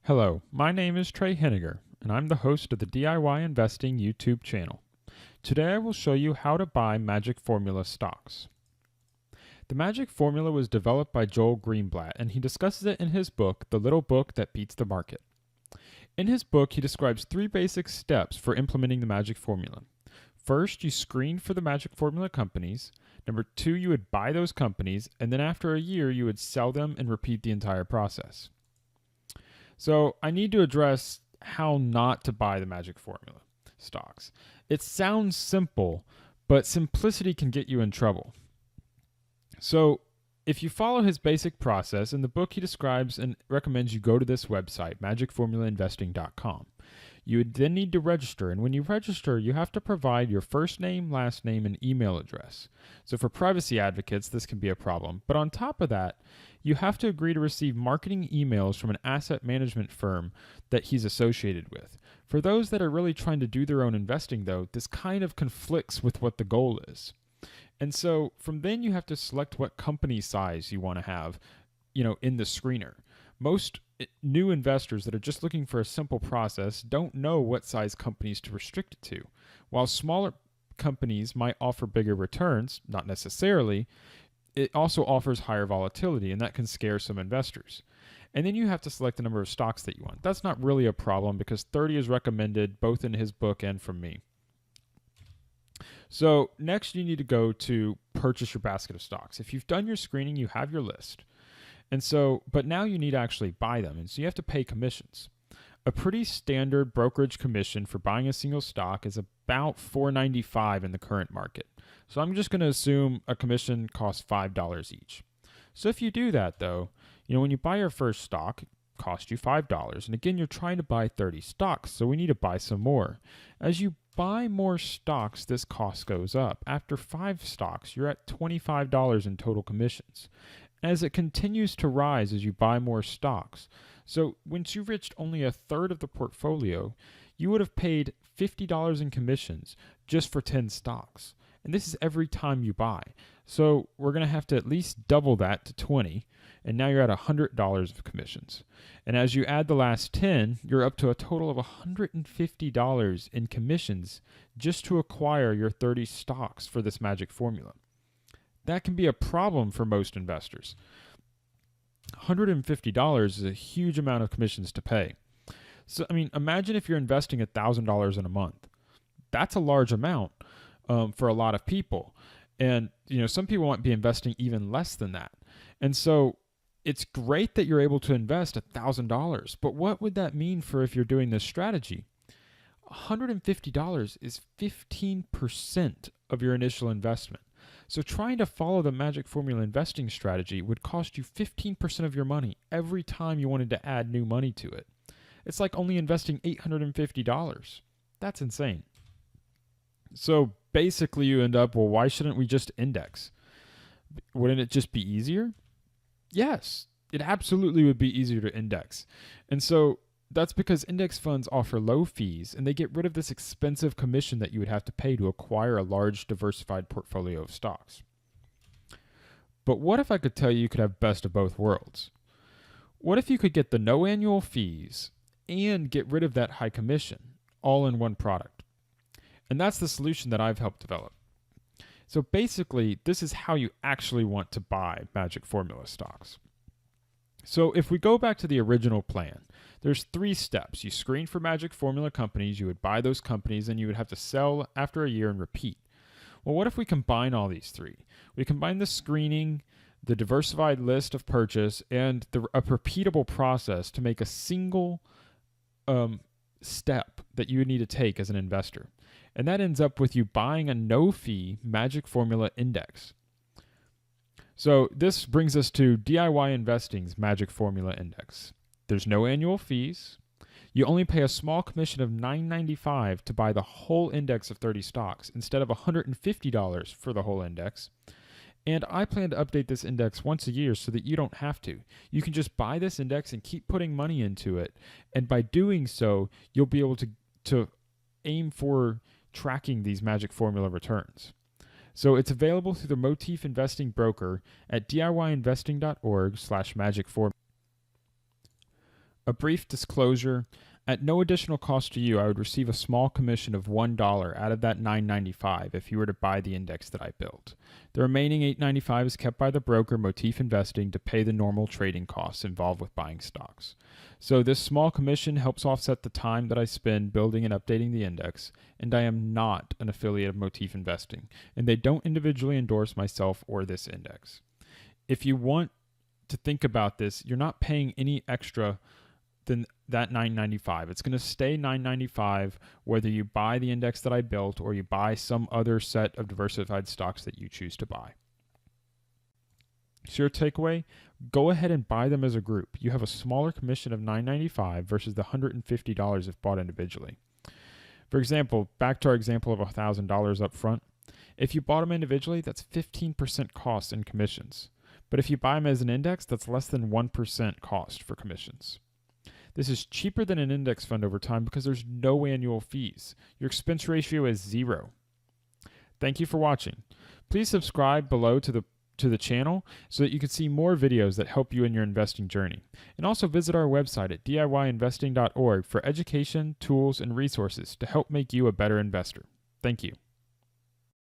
Hello, my name is Trey Henniger, and I'm the host of the DIY Investing YouTube channel. Today I will show you how to buy Magic Formula stocks. The Magic Formula was developed by Joel Greenblatt, and he discusses it in his book, The Little Book That Beats the Market. In his book, he describes 3 basic steps for implementing the Magic Formula. First, you screen for the Magic Formula companies. Number 2, you would buy those companies, and then after a year, you would sell them and repeat the entire process. So I need to address how not to buy the Magic Formula stocks. It sounds simple, but simplicity can get you in trouble. So if you follow his basic process, in the book he describes and recommends you go to this website, magicformulainvesting.com. You would then need to register, and when you register, you have to provide your first name, last name, and email address. So for privacy advocates, this can be a problem. But on top of that, you have to agree to receive marketing emails from an asset management firm that he's associated with. For those that are really trying to do their own investing, though, this kind of conflicts with what the goal is. And so from then you have to select what company size you want to have, in the screener. Most new investors that are just looking for a simple process don't know what size companies to restrict it to. While smaller companies might offer bigger returns, not necessarily, it also offers higher volatility, and that can scare some investors. And then you have to select the number of stocks that you want. That's not really a problem because 30 is recommended both in his book and from me. So next you need to go to purchase your basket of stocks. If you've done your screening, you have your list. But now you need to actually buy them, and so you have to pay commissions. A pretty standard brokerage commission for buying a single stock is about $4.95 in the current market. So I'm just going to assume a commission costs $5 each. So if you do that, though, when you buy your first stock, it costs you $5. And again, you're trying to buy 30 stocks, so we need to buy some more. As you buy more stocks, this cost goes up. After 5 stocks, you're at $25 in total commissions, as it continues to rise as you buy more stocks. So once you've reached only a third of the portfolio, you would have paid $50 in commissions just for 10 stocks. And this is every time you buy. So we're going to have to at least double that to 20, and now you're at $100 of commissions. And as you add the last 10, you're up to a total of $150 in commissions just to acquire your 30 stocks for this Magic Formula. That can be a problem for most investors. $150 is a huge amount of commissions to pay. So, imagine if you're investing $1,000 in a month. That's a large amount for a lot of people. And, some people might be investing even less than that. And so it's great that you're able to invest $1,000. But what would that mean for if you're doing this strategy? $150 is 15% of your initial investment. So trying to follow the Magic Formula investing strategy would cost you 15% of your money every time you wanted to add new money to it. It's like only investing $850. That's insane. So basically you end up, well, why shouldn't we just index? Wouldn't it just be easier? Yes, it absolutely would be easier to index. And so that's because index funds offer low fees, and they get rid of this expensive commission that you would have to pay to acquire a large diversified portfolio of stocks. But what if I could tell you could have best of both worlds? What if you could get the no annual fees and get rid of that high commission all in one product? And that's the solution that I've helped develop. So basically, this is how you actually want to buy Magic Formula stocks. So if we go back to the original plan, there's 3 steps. You screen for Magic Formula companies, you would buy those companies, and you would have to sell after a year and repeat. Well, what if we combine all these 3? We combine the screening, the diversified list of purchase, and a repeatable process to make a single step that you would need to take as an investor. And that ends up with you buying a no-fee Magic Formula index. So this brings us to DIY Investing's Magic Formula Index. There's no annual fees. You only pay a small commission of $9.95 to buy the whole index of 30 stocks instead of $150 for the whole index. And I plan to update this index once a year so that you don't have to. You can just buy this index and keep putting money into it. And by doing so, you'll be able to aim for tracking these Magic Formula returns. So it's available through the Motif Investing broker at DIYinvesting.org/magicformula. A brief disclosure: at no additional cost to you, I would receive a small commission of $1 out of that $9.95 if you were to buy the index that I built. The remaining $8.95 is kept by the broker, Motif Investing, to pay the normal trading costs involved with buying stocks. So this small commission helps offset the time that I spend building and updating the index, and I am not an affiliate of Motif Investing, and they don't individually endorse myself or this index. If you want to think about this, you're not paying any extra than that $9.95. It's going to stay $9.95 whether you buy the index that I built or you buy some other set of diversified stocks that you choose to buy. So your takeaway: go ahead and buy them as a group. You have a smaller commission of $9.95 versus the $150 if bought individually. For example, back to our example of $1,000 up front. If you bought them individually, that's 15% cost in commissions. But if you buy them as an index, that's less than 1% cost for commissions. This is cheaper than an index fund over time because there's no annual fees. Your expense ratio is 0. Thank you for watching. Please subscribe below to the channel so that you can see more videos that help you in your investing journey. And also visit our website at DIYInvesting.org for education, tools, and resources to help make you a better investor. Thank you.